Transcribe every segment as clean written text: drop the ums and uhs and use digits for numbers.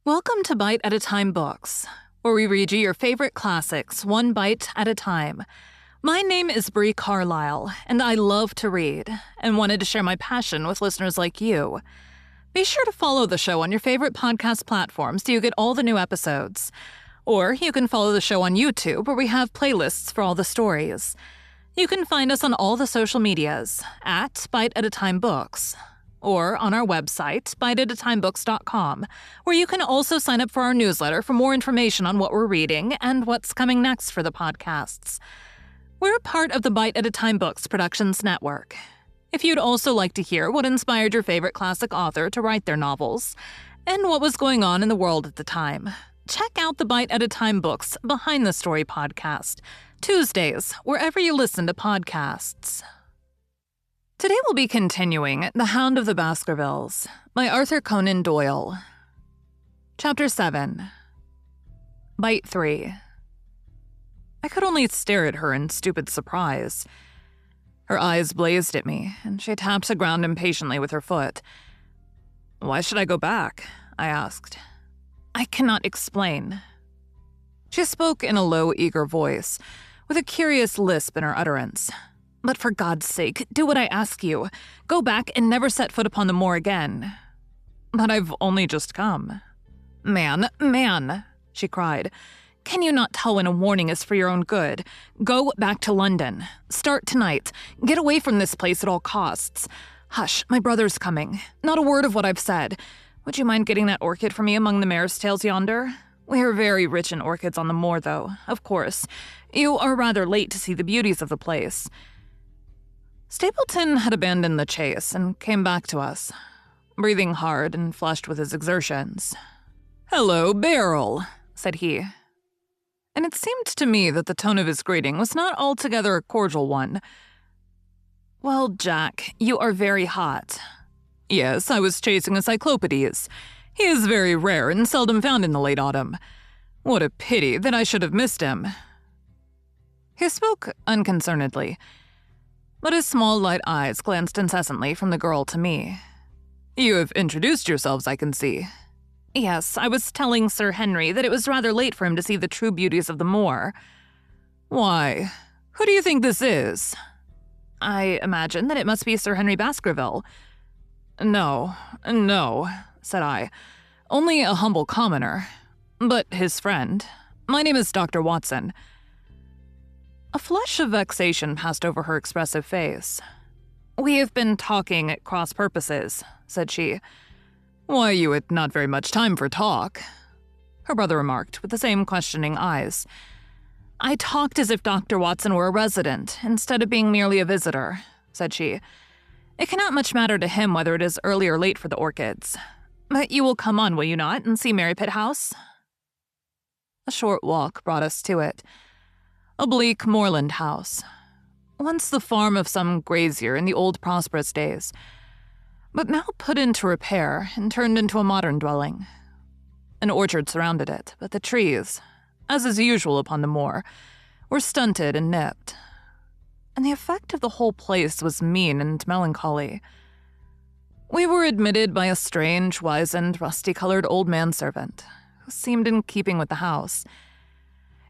Welcome to Bite at a Time Books, where we read you your favorite classics one bite at a time. My name is Bree Carlile, and I love to read, and wanted to share my passion with listeners like you. Be sure to follow the show on your favorite podcast platforms so you get all the new episodes. Or you can follow the show on YouTube, where we have playlists for all the stories. You can find us on all the social medias at Bite at a Time Books, or on our website, biteatatimebooks.com, where you can also sign up for our newsletter for more information on what we're reading and what's coming next for the podcasts. We're part of the Bite at a Time Books Productions Network. If you'd also like to hear what inspired your favorite classic author to write their novels, and what was going on in the world at the time, check out the Bite at a Time Books Behind the Story podcast, Tuesdays, wherever you listen to podcasts. Today we'll be continuing The Hound of the Baskervilles by Arthur Conan Doyle. Chapter 7. Bite 3. I could only stare at her in stupid surprise. Her eyes blazed at me, and she tapped the ground impatiently with her foot. "Why should I go back?" I asked. "I cannot explain." She spoke in a low, eager voice, with a curious lisp in her utterance. "But for God's sake, do what I ask you. Go back and never set foot upon the moor again." "But I've only just come." Man, she cried. "Can you not tell when a warning is for your own good? Go back to London. Start tonight. Get away from this place at all costs. Hush, my brother's coming. Not a word of what I've said. Would you mind getting that orchid for me among the mare's tails yonder? We're very rich in orchids on the moor, though, of course. You are rather late to see the beauties of the place." Stapleton had abandoned the chase and came back to us, breathing hard and flushed with his exertions. "Hello, Beryl," said he. And it seemed to me that the tone of his greeting was not altogether a cordial one. "Well, Jack, you are very hot." "Yes, I was chasing a cyclopedes. He is very rare and seldom found in the late autumn. What a pity that I should have missed him." He spoke unconcernedly, but his small light eyes glanced incessantly from the girl to me. "You have introduced yourselves, I can see." "Yes, I was telling Sir Henry that it was rather late for him to see the true beauties of the moor." "Why, who do you think this is?" "I imagine that it must be Sir Henry Baskerville." No, said I. "Only a humble commoner. But his friend. My name is Dr. Watson." A flush of vexation passed over her expressive face. "We have been talking at cross purposes," said she. "Why, you had not very much time for talk," her brother remarked with the same questioning eyes. "I talked as if Dr. Watson were a resident, instead of being merely a visitor," said she. "It cannot much matter to him whether it is early or late for the orchids. But you will come on, will you not, and see Merrypit House?" A short walk brought us to it. A bleak moorland house, once the farm of some grazier in the old prosperous days, but now put into repair and turned into a modern dwelling. An orchard surrounded it, but the trees, as is usual upon the moor, were stunted and nipped, and the effect of the whole place was mean and melancholy. We were admitted by a strange, wizened, rusty-colored old manservant, who seemed in keeping with the house.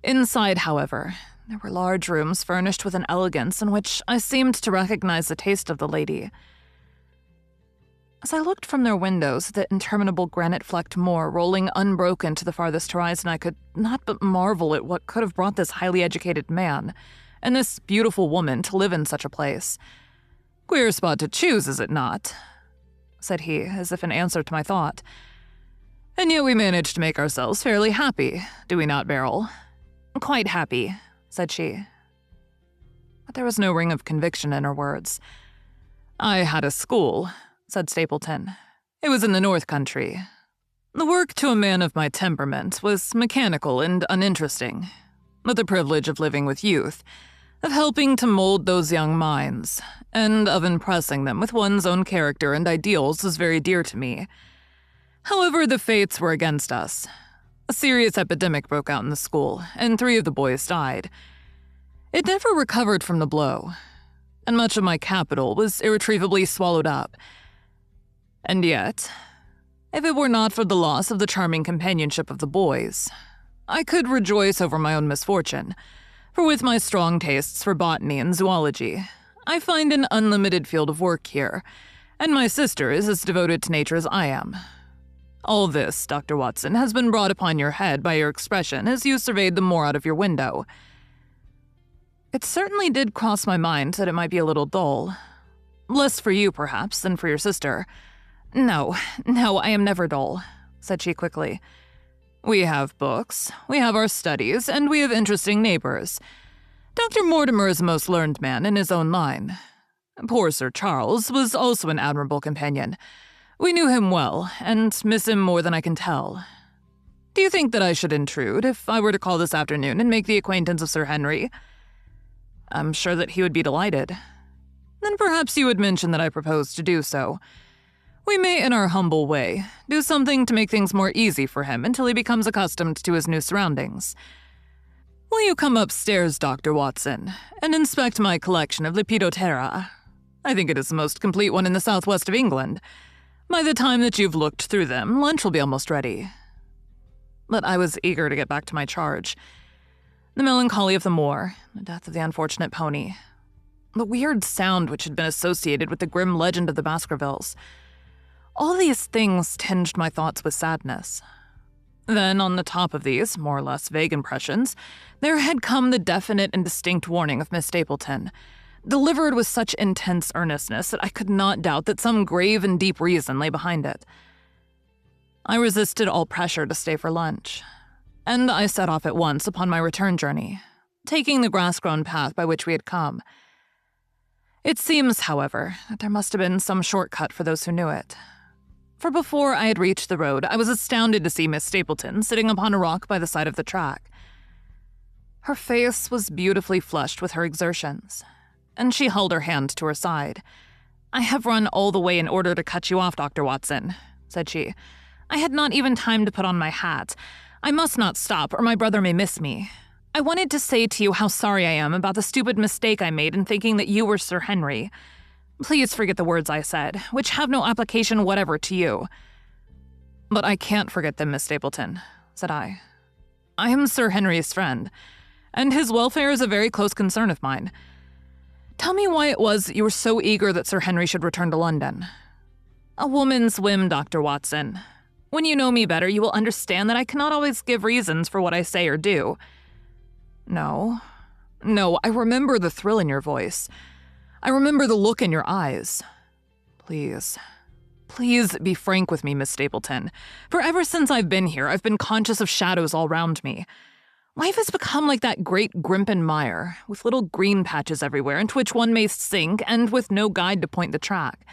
Inside, however, there were large rooms furnished with an elegance in which I seemed to recognize the taste of the lady. As I looked from their windows at the interminable granite-flecked moor rolling unbroken to the farthest horizon, I could not but marvel at what could have brought this highly educated man and this beautiful woman to live in such a place. "Queer spot to choose, is it not?" said he, as if in answer to my thought. "And yet we managed to make ourselves fairly happy, do we not, Beryl?" "Quite happy," said she. But there was no ring of conviction in her words. "I had a school," said Stapleton. "It was in the North Country. The work to a man of my temperament was mechanical and uninteresting, but the privilege of living with youth, of helping to mold those young minds, and of impressing them with one's own character and ideals was very dear to me. However, the fates were against us. A serious epidemic broke out in the school, and 3 of the boys died. It never recovered from the blow, and much of my capital was irretrievably swallowed up. And yet, If it were not for the loss of the charming companionship of the boys, I could rejoice over my own misfortune, for with my strong tastes for botany and zoology, I find an unlimited field of work here, and my sister is as devoted to nature as I am. All this, Dr. Watson, has been brought upon your head by your expression as you surveyed the moor out of your window. It certainly did cross my mind that it might be a little dull. Less for you, perhaps, than for your sister. No, I am never dull, said she quickly. We have books, we have our studies, and we have interesting neighbors. Dr. Mortimer is a most learned man in his own line. Poor Sir Charles was also an admirable companion. We knew him well, and miss him more than I can tell. Do you think that I should intrude if I were to call this afternoon and make the acquaintance of Sir Henry? I'm sure that he would be delighted. Then perhaps you would mention that I propose to do so. We may, in our humble way, do something to make things more easy for him until he becomes accustomed to his new surroundings. Will you come upstairs, Dr. Watson, and inspect my collection of Lepidoptera? I think it is the most complete one in the southwest of England. By the time that you've looked through them, lunch will be almost ready. But I was eager to get back to my charge. The melancholy of the moor, the death of the unfortunate pony, the weird sound which had been associated with the grim legend of the Baskervilles. All these things tinged my thoughts with sadness. Then, on the top of these, more or less vague impressions, there had come the definite and distinct warning of Miss Stapleton, delivered with such intense earnestness that I could not doubt that some grave and deep reason lay behind it. I resisted all pressure to stay for lunch, and I set off at once upon my return journey, taking the grass-grown path by which we had come. It seems, however, that there must have been some shortcut for those who knew it. For before I had reached the road, I was astounded to see Miss Stapleton sitting upon a rock by the side of the track. Her face was beautifully flushed with her exertions, and she held her hand to her side. I have run all the way in order to cut you off, Dr. Watson, said she. I had not even time to put on my hat. I must not stop, or my brother may miss me. I wanted to say to you how sorry I am about the stupid mistake I made in thinking that you were Sir Henry. Please forget the words I said, which have no application whatever to you. But I can't forget them, Miss Stapleton, said I. I am Sir Henry's friend, and his welfare is a very close concern of mine. Tell me why it was you were so eager that Sir Henry should return to London. A woman's whim, Dr. Watson. When you know me better, you will understand that I cannot always give reasons for what I say or do. No, I remember the thrill in your voice. I remember the look in your eyes. Please be frank with me, Miss Stapleton. For ever since I've been here, I've been conscious of shadows all round me. Life has become like that great Grimpen mire, with little green patches everywhere into which one may sink and with no guide to point the track.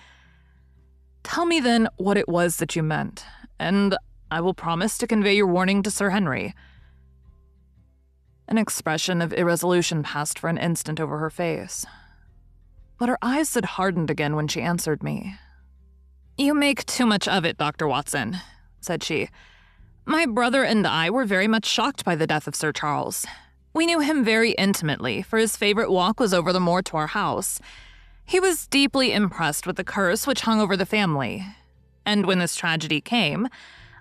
Tell me then what it was that you meant, and I will promise to convey your warning to Sir Henry. An expression of irresolution passed for an instant over her face, but her eyes had hardened again when she answered me. You make too much of it, Dr. Watson, said she. My brother and I were very much shocked by the death of Sir Charles. We knew him very intimately, for his favorite walk was over the moor to our house. He was deeply impressed with the curse which hung over the family, and when this tragedy came,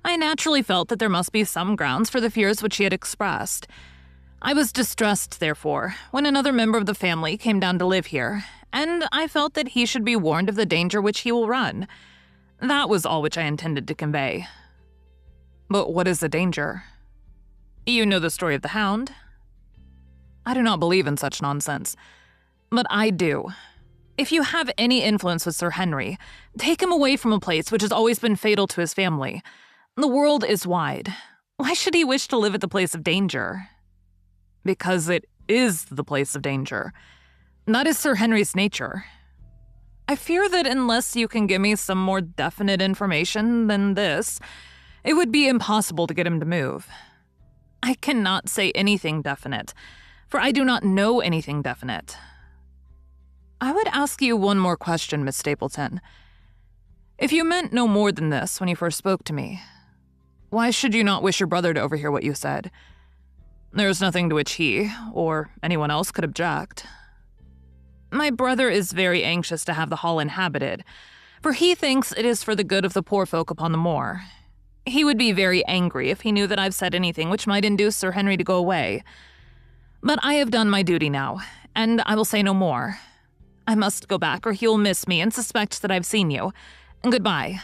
I naturally felt that there must be some grounds for the fears which he had expressed. I was distressed, therefore, when another member of the family came down to live here, and I felt that he should be warned of the danger which he will run. That was all which I intended to convey. But what is the danger? You know the story of the Hound? I do not believe in such nonsense, but I do. If you have any influence with Sir Henry, take him away from a place which has always been fatal to his family. The world is wide. Why should he wish to live at the place of danger? Because it is the place of danger. That is Sir Henry's nature. I fear that unless you can give me some more definite information than this, it would be impossible to get him to move. I cannot say anything definite, for I do not know anything definite. I would ask you one more question, Miss Stapleton. If you meant no more than this when you first spoke to me, why should you not wish your brother to overhear what you said? There is nothing to which he, or anyone else, could object. My brother is very anxious to have the hall inhabited, for he thinks it is for the good of the poor folk upon the moor. He would be very angry if he knew that I've said anything which might induce Sir Henry to go away. But I have done my duty now, and I will say no more. I must go back, or he will miss me and suspect that I've seen you. Goodbye."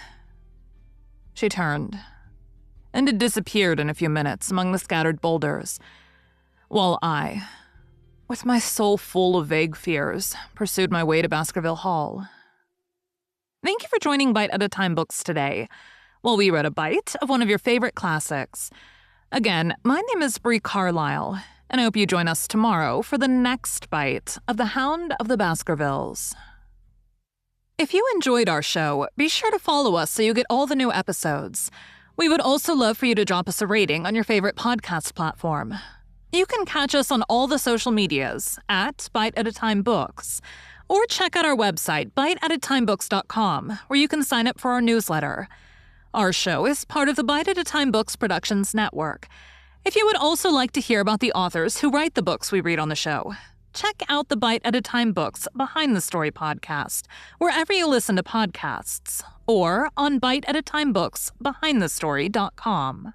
She turned, and had disappeared in a few minutes among the scattered boulders, while I, with my soul full of vague fears, pursued my way to Baskerville Hall. Thank you for joining Bite at a Time Books today, while we read a bite of one of your favorite classics. Again, my name is Bree Carlile, and I hope you join us tomorrow for the next bite of The Hound of the Baskervilles. If you enjoyed our show, be sure to follow us so you get all the new episodes. We would also love for you to drop us a rating on your favorite podcast platform. You can catch us on all the social medias at Bite at a Time Books, or check out our website, biteatatimebooks.com, where you can sign up for our newsletter. Our show is part of the Bite at a Time Books Productions Network. If you would also like to hear about the authors who write the books we read on the show, check out the Bite at a Time Books Behind the Story podcast, wherever you listen to podcasts, or on biteatatimebooksbehindthestory.com.